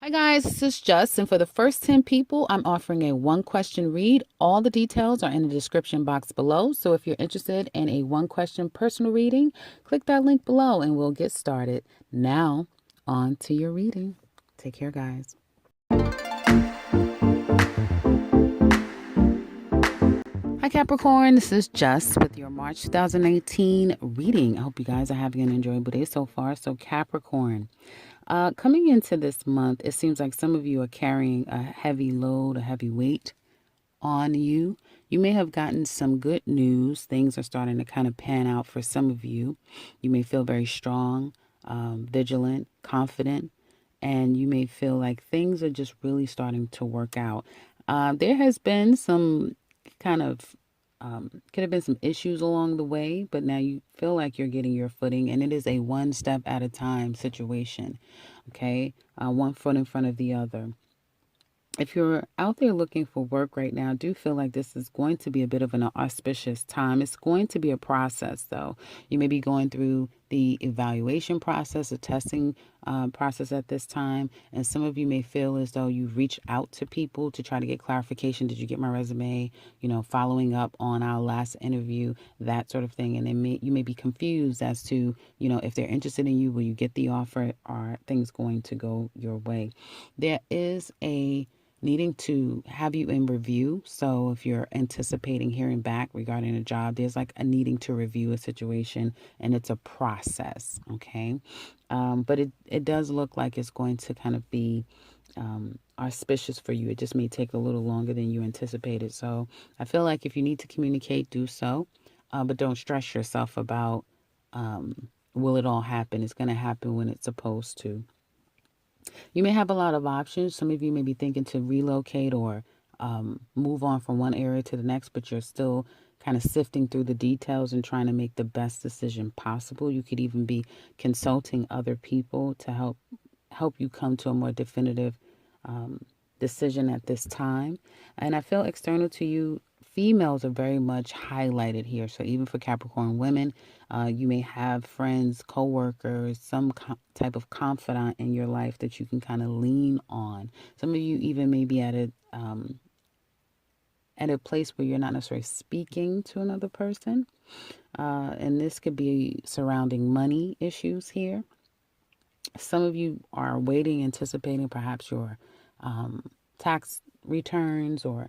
Hi guys, this is Just, and for the first 10 people, I'm offering a one question read. All the details are in the description box below. So if you're interested in a one question personal reading, click that link below and we'll get started. Now, on to your reading. Take care, guys. Hi Capricorn, this is Just with your March 2018 reading. I hope you guys are having an enjoyable day so far. So, Capricorn. Coming into this month, it seems like some of you are carrying a heavy load, a heavy weight on you. You may have gotten some good news. Things are starting to kind of pan out for some of you. You may feel very strong, vigilant, confident, and you may feel like things are just really starting to work out. There has been some kind of could have been some issues along the way, but now you feel like you're getting your footing, and it is a one step at a time situation. Okay, one foot in front of the other. If you're out there looking for work right now, I do feel like this is going to be a bit of an auspicious time. It's going to be a process, though. You may be going through the evaluation process, the testing process at this time, and some of you may feel as though you've reached out to people to try to get clarification. Did you get my resume? Following up on our last interview, that sort of thing. And you may be confused as to, if they're interested in you, will you get the offer? Are things going to go your way? There is a needing to have you in review. So if you're anticipating hearing back regarding a job, there's like a needing to review a situation, and it's a process. Okay. But it does look like it's going to kind of be auspicious for you. It just may take a little longer than you anticipated. So I feel like if you need to communicate, do so. But don't stress yourself about will it all happen? It's going to happen when it's supposed to. You may have a lot of options. Some of you may be thinking to relocate or move on from one area to the next, but you're still kind of sifting through the details and trying to make the best decision possible. You could even be consulting other people to help you come to a more definitive decision at this time. And I feel external to you, females are very much highlighted here. So even for Capricorn women, you may have friends, coworkers, some type of confidant in your life that you can kind of lean on. Some of you even may be at a place where you're not necessarily speaking to another person. And this could be surrounding money issues here. Some of you are waiting, anticipating perhaps your tax returns or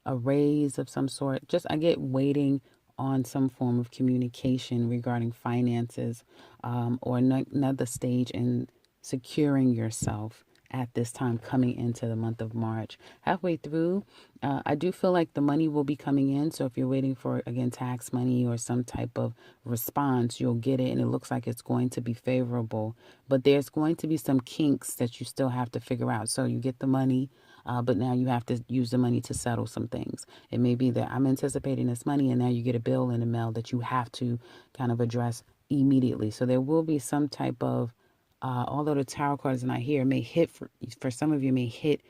a raise of some sort. Just, I get waiting on some form of communication regarding finances or another stage in securing yourself at this time coming into the month of March. Halfway through, I do feel like the money will be coming in. So if you're waiting for, again, tax money or some type of response, you'll get it. And it looks like it's going to be favorable. But there's going to be some kinks that you still have to figure out. So you get the money, but now you have to use the money to settle some things. It may be that I'm anticipating this money and now you get a bill in the mail that you have to kind of address immediately. So there will be some type of although the tarot cards are not here, may hit for some of you, may hit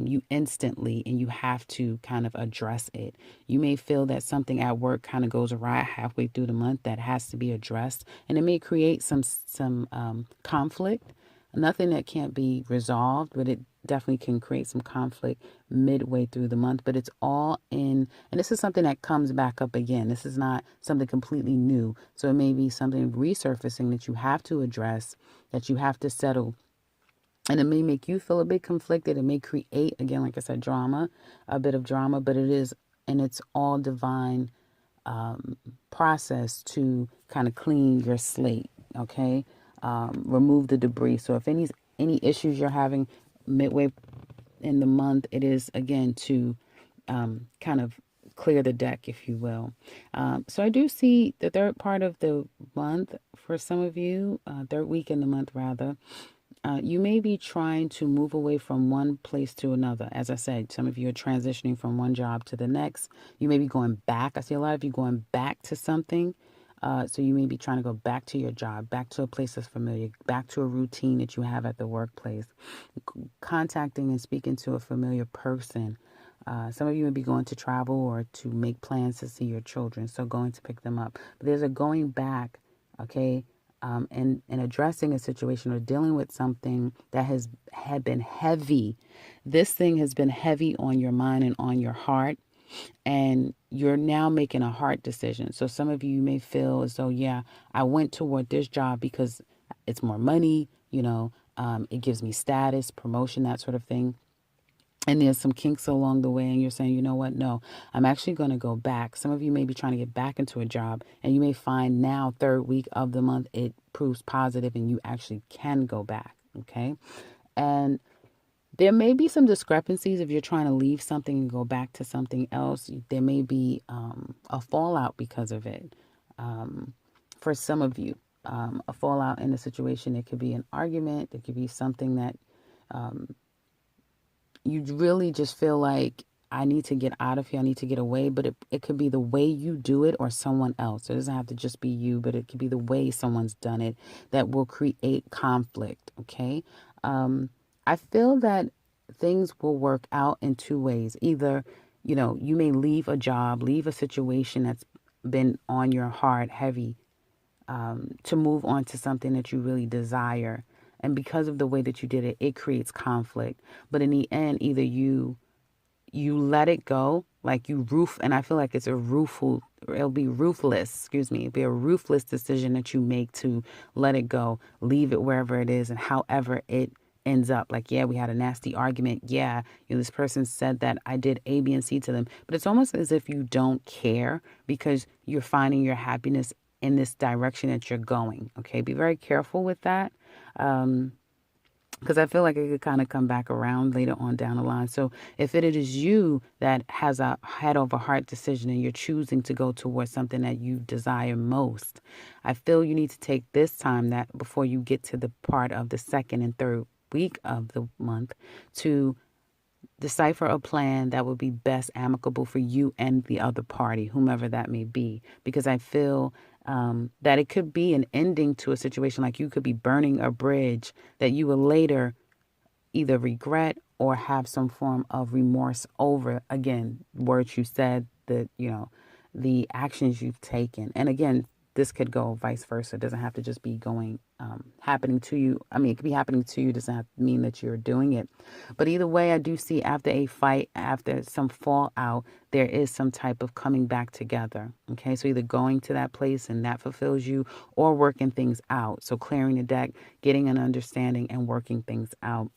you instantly, and you have to kind of address it. You may feel that something at work kind of goes awry halfway through the month that has to be addressed, and it may create some conflict. Nothing that can't be resolved, but it definitely can create some conflict midway through the month. But it's all in, and this is something that comes back up again. This is not something completely new. So it may be something resurfacing that you have to address, that you have to settle. And it may make you feel a bit conflicted. It may create, again, like I said, drama, a bit of drama, but it is, and it's all divine process to kind of clean your slate, okay? Remove the debris. So if any issues you're having midway in the month, it is, again, to kind of clear the deck, if you will. So I do see the third part of the month for some of you, third week in the month, rather. You may be trying to move away from one place to another. As I said, some of you are transitioning from one job to the next. You may be going back. I see a lot of you going back to something. So you may be trying to go back to your job, back to a place that's familiar, back to a routine that you have at the workplace, contacting and speaking to a familiar person. Some of you may be going to travel or to make plans to see your children, so going to pick them up. But there's a going back, okay? in addressing a situation or dealing with something that had been heavy. This thing has been heavy on your mind and on your heart, and you're now making a hard decision. So some of you may feel as though, yeah, I went toward this job because it's more money, it gives me status, promotion, that sort of thing. And there's some kinks along the way, and you're saying, you know what, no, I'm actually going to go back. Some of you may be trying to get back into a job, and you may find now, third week of the month, it proves positive and you actually can go back. Okay. And there may be some discrepancies if you're trying to leave something and go back to something else. There may be a fallout because of it. For some of you, a fallout in a situation, it could be an argument, it could be something that you really just feel like, I need to get out of here, I need to get away, but it could be the way you do it or someone else. It doesn't have to just be you, but it could be the way someone's done it that will create conflict, okay? I feel that things will work out in two ways. Either, you may leave a job, leave a situation that's been on your heart heavy, to move on to something that you really desire. And because of the way that you did it, it creates conflict. But in the end, either you let it go, like and I feel like it'll be ruthless, it'll be a ruthless decision that you make to let it go, leave it wherever it is, and however it ends up. Like, yeah, we had a nasty argument. Yeah, this person said that I did A, B, and C to them. But it's almost as if you don't care because you're finding your happiness in this direction that you're going. Okay, be very careful with that. Because I feel like it could kind of come back around later on down the line. So if it is you that has a head over heart decision and you're choosing to go towards something that you desire most, I feel you need to take this time, that before you get to the part of the second and third week of the month, to decipher a plan that would be best amicable for you and the other party, whomever that may be. Because I feel that it could be an ending to a situation, like you could be burning a bridge that you will later either regret or have some form of remorse over. Again, words you said, the actions you've taken. And again, this could go vice versa. It doesn't have to just be happening to you. I mean, it could be happening to you. It doesn't have to mean that you're doing it. But either way, I do see after a fight, after some fallout, there is some type of coming back together. Okay, so either going to that place and that fulfills you, or working things out. So clearing the deck, getting an understanding, and working things out.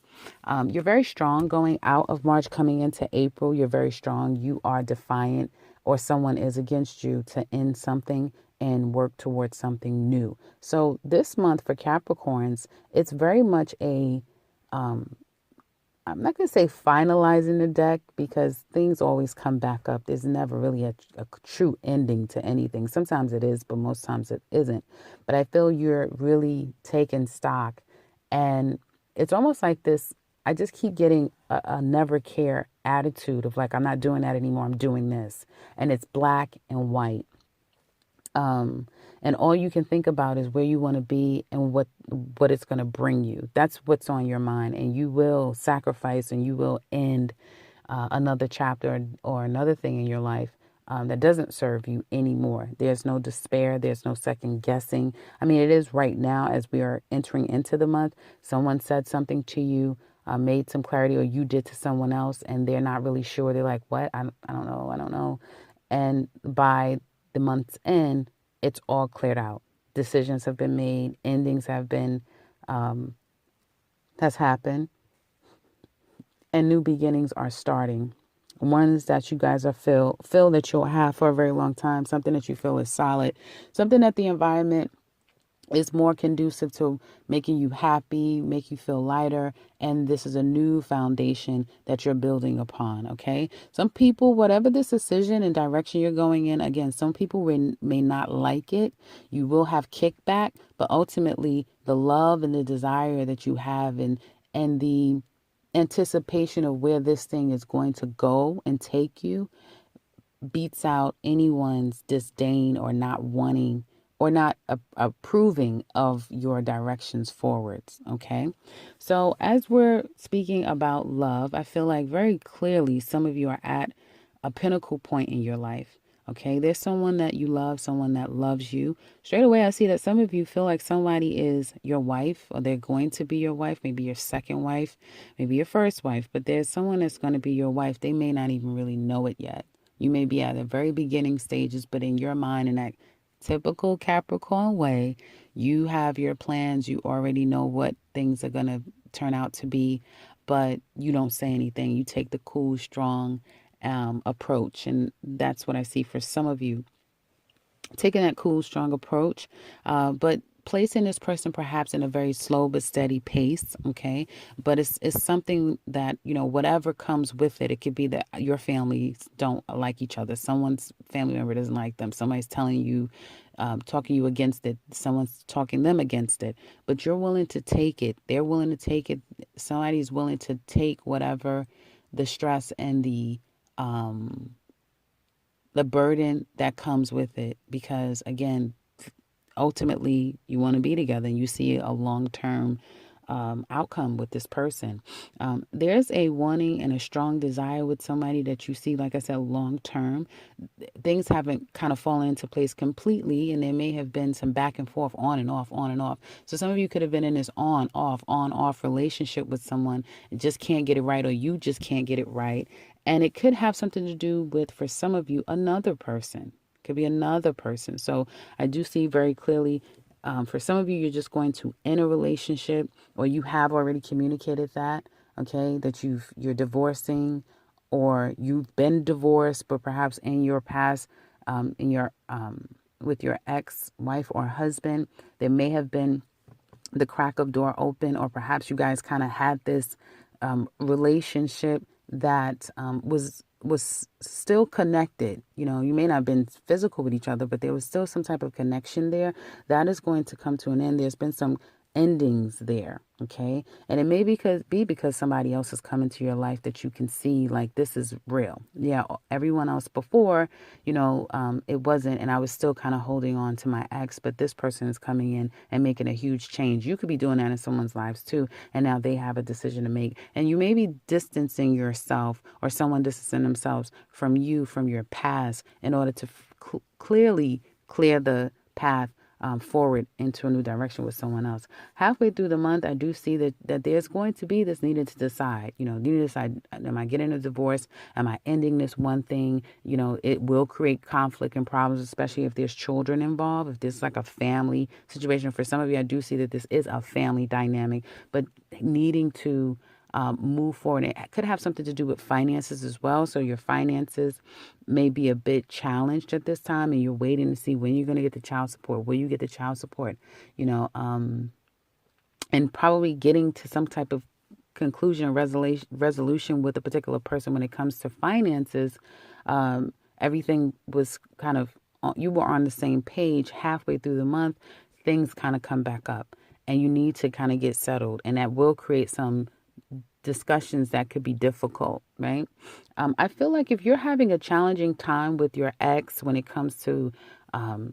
You're very strong going out of March, coming into April. You're very strong. You are defiant, or someone is against you, to end something and work towards something new. So this month for Capricorns, it's very much I'm not going to say finalizing the deck, because things always come back up. There's never really a true ending to anything. Sometimes it is, but most times it isn't. But I feel you're really taking stock, and it's almost like this. I just keep getting a never care attitude of like, I'm not doing that anymore. I'm doing this. And it's black and white. And all you can think about is where you want to be and what it's going to bring you. That's what's on your mind, and you will sacrifice and you will end another chapter or another thing in your life that doesn't serve you anymore. There's no despair. There's no second guessing. I mean, it is right now as we are entering into the month. Someone said something to you, made some clarity, or you did to someone else, and they're not really sure. They're like, what? I don't know. I don't know. And by the month's end, it's all cleared out. Decisions have been made. Endings have been, has happened. And new beginnings are starting. Ones that you guys are feel that you'll have for a very long time. Something that you feel is solid. Something that the environment is more conducive to making you happy, make you feel lighter. And this is a new foundation that you're building upon. Okay. Some people, whatever this decision and direction you're going in, again, some people may not like it. You will have kickback, but ultimately the love and the desire that you have, and the anticipation of where this thing is going to go and take you, beats out anyone's disdain or not wanting or not approving of your directions forwards. Okay. So as we're speaking about love, I feel like very clearly some of you are at a pinnacle point in your life. Okay, there's someone that you love, someone that loves you. Straight away, I see that some of you feel like somebody is your wife or they're going to be your wife, maybe your second wife, maybe your first wife, but there's someone that's going to be your wife. They may not even really know it yet. You may be at the very beginning stages, but in your mind, in that typical Capricorn way, you have your plans. You already know what things are going to turn out to be, but you don't say anything. You take the cool, strong approach. And that's what I see for some of you, taking that cool, strong approach, but placing this person perhaps in a very slow but steady pace. Okay, but it's something that, whatever comes with it. It could be that your families don't like each other, someone's family member doesn't like them, somebody's telling you, talking you against it, someone's talking them against it, but you're willing to take it, they're willing to take it, somebody's willing to take whatever the stress and the burden that comes with it, because again, ultimately you want to be together and you see a long-term outcome with this person. There's a wanting and a strong desire with somebody that you see, like I said, long term. Things haven't kind of fallen into place completely, and there may have been some back and forth, on and off, on and off. So some of you could have been in this on off relationship with someone and just can't get it right, or you just can't get it right. And it could have something to do with, for some of you, another person. Could be another person. So I do see very clearly, for some of you, you're just going to end a relationship, or you have already communicated that, okay, that you're divorcing, or you've been divorced, but perhaps in your past, in your with your ex-wife or husband, there may have been the crack of door open, or perhaps you guys kind of had this relationship that was still connected. You may not have been physical with each other, but there was still some type of connection there. That is going to come to an end. There's been some endings there, okay? And it may be because somebody else has come into your life that you can see, like, this is real. Yeah, everyone else before, it wasn't, and I was still kind of holding on to my ex, but this person is coming in and making a huge change. You could be doing that in someone's lives too, and now they have a decision to make, and you may be distancing yourself, or someone distancing themselves from you, from your past, in order to clearly clear the path forward into a new direction with someone else. Halfway through the month, I do see that there's going to be this needed to decide. You need to decide, am I getting a divorce? Am I ending this one thing? It will create conflict and problems, especially if there's children involved, if there's like a family situation. For some of you, I do see that this is a family dynamic, but needing to move forward. It could have something to do with finances as well. So your finances may be a bit challenged at this time, and you're waiting to see when you're going to get the child support. Will you get the child support? And probably getting to some type of conclusion or resolution with a particular person when it comes to finances. Everything was kind of, you were on the same page. Halfway through the month, things kind of come back up, and you need to kind of get settled, and that will create some discussions that could be difficult, right? I feel like if you're having a challenging time with your ex when it comes to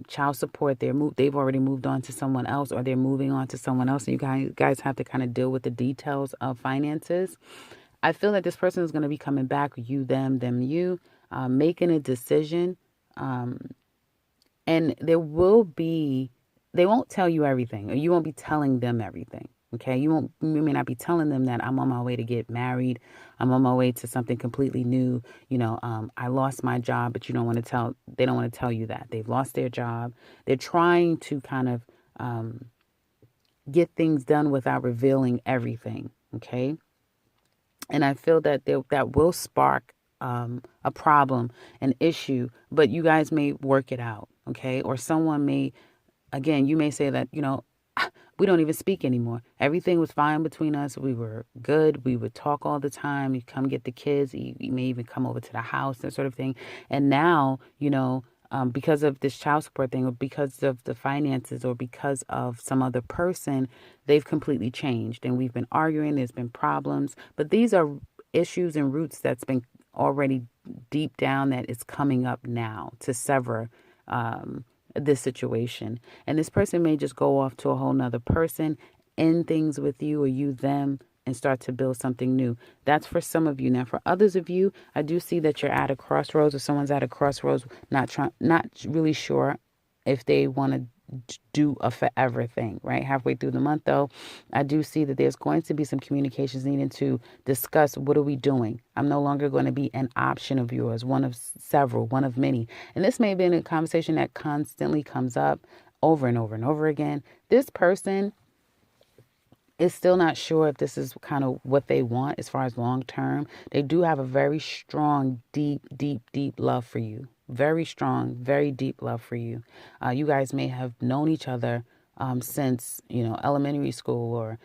child support, they've already moved on to someone else, or they're moving on to someone else, and you guys have to kind of deal with the details of finances. I feel like this person is going to be coming back, you, them, you, making a decision. And they won't tell you everything, or you won't be telling them everything. Okay, you may not be telling them that I'm on my way to get married, I'm on my way to something completely new. I lost my job, but they don't want to tell you that they've lost their job. They're trying to kind of get things done without revealing everything. Okay, and I feel that that will spark a problem, an issue, but you guys may work it out. Okay, or someone may, again, you may say that, we don't even speak anymore. Everything was fine between us. We were good. We would talk all the time. You come get the kids. You may even come over to the house, that sort of thing. And now, because of this child support thing, or because of the finances, or because of some other person, they've completely changed. And we've been arguing. There's been problems. But these are issues and roots that's been already deep down, that is coming up now to sever this situation. And this person may just go off to a whole nother person, end things with you, or you them, and start to build something new. That's for some of you. Now, for others of you, I do see that you're at a crossroads, or someone's at a crossroads, not really sure if they want to do a forever thing, right? Halfway through the month, though, I do see that there's going to be some communications needing to discuss what are we doing. I'm no longer going to be an option of yours, one of several, one of many. And this may have been a conversation that constantly comes up over and over and over again. This person is still not sure if this is kind of what they want as far as long term. They do have a very strong, deep, deep, deep love for you. Very strong, very deep love for you. You guys may have known each other since, elementary school or,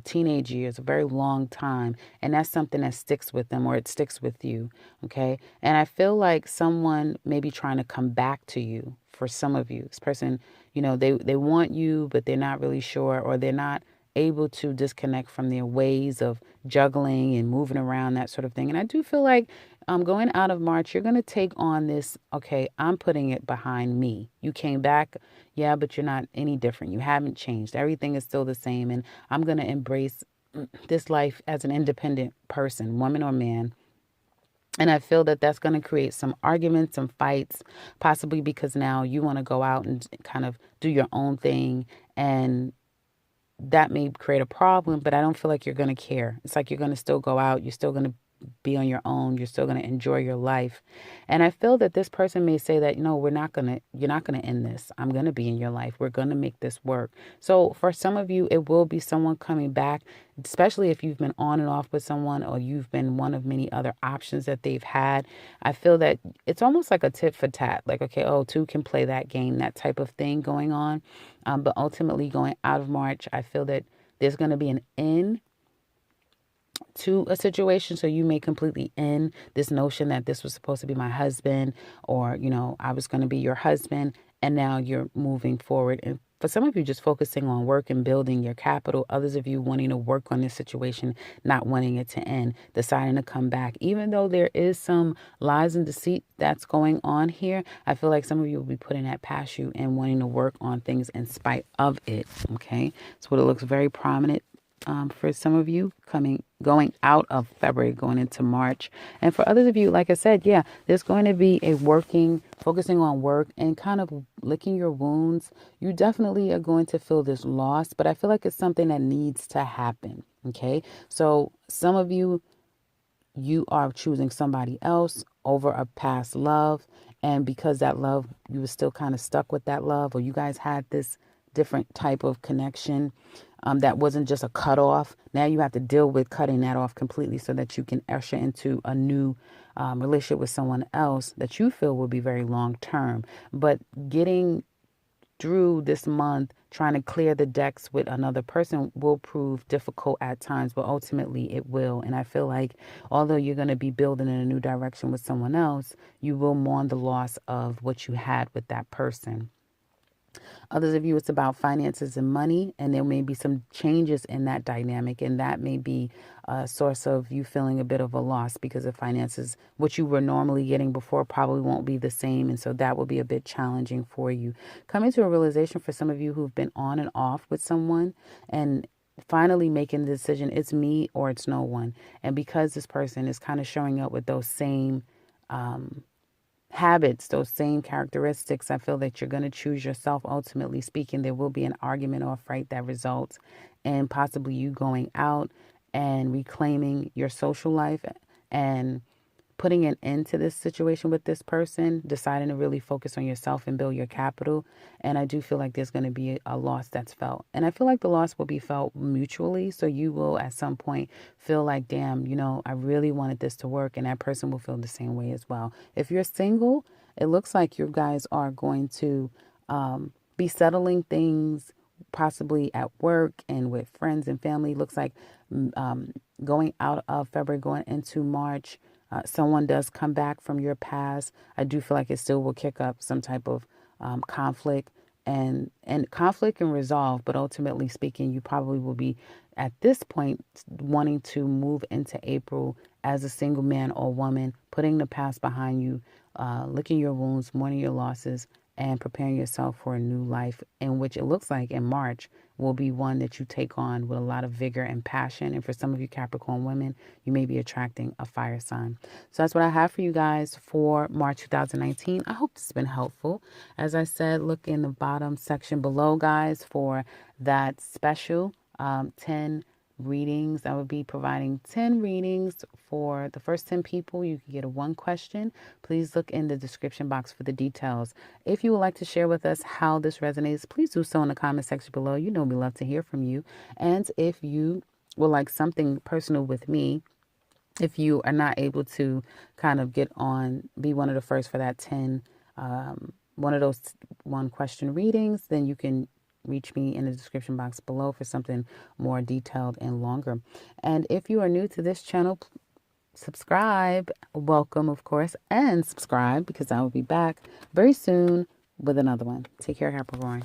teenage years, a very long time. And that's something that sticks with them, or it sticks with you. Okay. And I feel like someone may be trying to come back to you for some of you. This person, they want you, but they're not really sure, or they're not able to disconnect from their ways of juggling and moving around, that sort of thing. And I do feel like going out of March, you're going to take on this, okay, I'm putting it behind me. You came back, yeah, but you're not any different. You haven't changed. Everything is still the same. And I'm going to embrace this life as an independent person, woman or man. And I feel that that's going to create some arguments, some fights, possibly because now you want to go out and kind of do your own thing, and that may create a problem, but I don't feel like you're going to care. It's like you're going to still go out. You're still going to be on your own. You're still going to enjoy your life. And I feel that this person may say that, no, you're not going to end this. I'm going to be in your life. We're going to make this work. So for some of you, it will be someone coming back, especially if you've been on and off with someone, or you've been one of many other options that they've had. I feel that it's almost like a tit for tat, like, okay, oh, two can play that game, that type of thing going on. But ultimately, going out of March, I feel that there's going to be an end to a situation. So you may completely end this notion that this was supposed to be my husband, or, I was going to be your husband, and now you're moving forward. And for some of you, just focusing on work and building your capital. Others of you wanting to work on this situation, not wanting it to end, deciding to come back. Even though there is some lies and deceit that's going on here, I feel like some of you will be putting that past you and wanting to work on things in spite of it. Okay. So it looks very prominent for some of you going out of February, going into March. And for others of you, like I said, yeah, there's going to be focusing on work and kind of licking your wounds. You definitely are going to feel this loss, but I feel like it's something that needs to happen. Okay. So some of you are choosing somebody else over a past love. And because that love, you were still kind of stuck with that love, or you guys had this different type of connection that wasn't just a cutoff. Now you have to deal with cutting that off completely so that you can usher into a new relationship with someone else that you feel will be very long term. But getting through this month, trying to clear the decks with another person will prove difficult at times, but ultimately it will. And I feel like although you're going to be building in a new direction with someone else, you will mourn the loss of what you had with that person. Others of you, it's about finances and money, and there may be some changes in that dynamic, and that may be a source of you feeling a bit of a loss because of finances. What you were normally getting before probably won't be the same, and so that will be a bit challenging for you. Coming to a realization for some of you who've been on and off with someone, and finally making the decision, it's me or it's no one. And because this person is kind of showing up with those same habits, those same characteristics, I feel that you're going to choose yourself. Ultimately speaking, there will be an argument or a fight that results in possibly you going out and reclaiming your social life and putting an end to this situation with this person, deciding to really focus on yourself and build your capital. And I do feel like there's going to be a loss that's felt. And I feel like the loss will be felt mutually. So you will at some point feel like, damn, I really wanted this to work. And that person will feel the same way as well. If you're single, it looks like you guys are going to be settling things possibly at work and with friends and family. Looks like going out of February, going into March, someone does come back from your past. I do feel like it still will kick up some type of conflict and conflict and resolve. But ultimately speaking, you probably will be at this point wanting to move into April as a single man or woman, putting the past behind you, licking your wounds, mourning your losses, and preparing yourself for a new life, in which it looks like in March will be one that you take on with a lot of vigor and passion. And for some of you Capricorn women, you may be attracting a fire sign. So that's what I have for you guys for March 2019. I hope this has been helpful. As I said, look in the bottom section below, guys, for that special 10 readings. I will be providing 10 readings for the first 10 people. You can get a one question. Please look in the description box for the details. If you would like to share with us how this resonates, please do so in the comment section below. You know we love to hear from you. And if you would like something personal with me, if you are not able to kind of get on, be one of the first for that 10, one of those one question readings, then you can reach me in the description box below for something more detailed and longer. And if you are new to this channel, subscribe. Welcome, of course, and subscribe, because I will be back very soon with another one. Take care, Capricorn.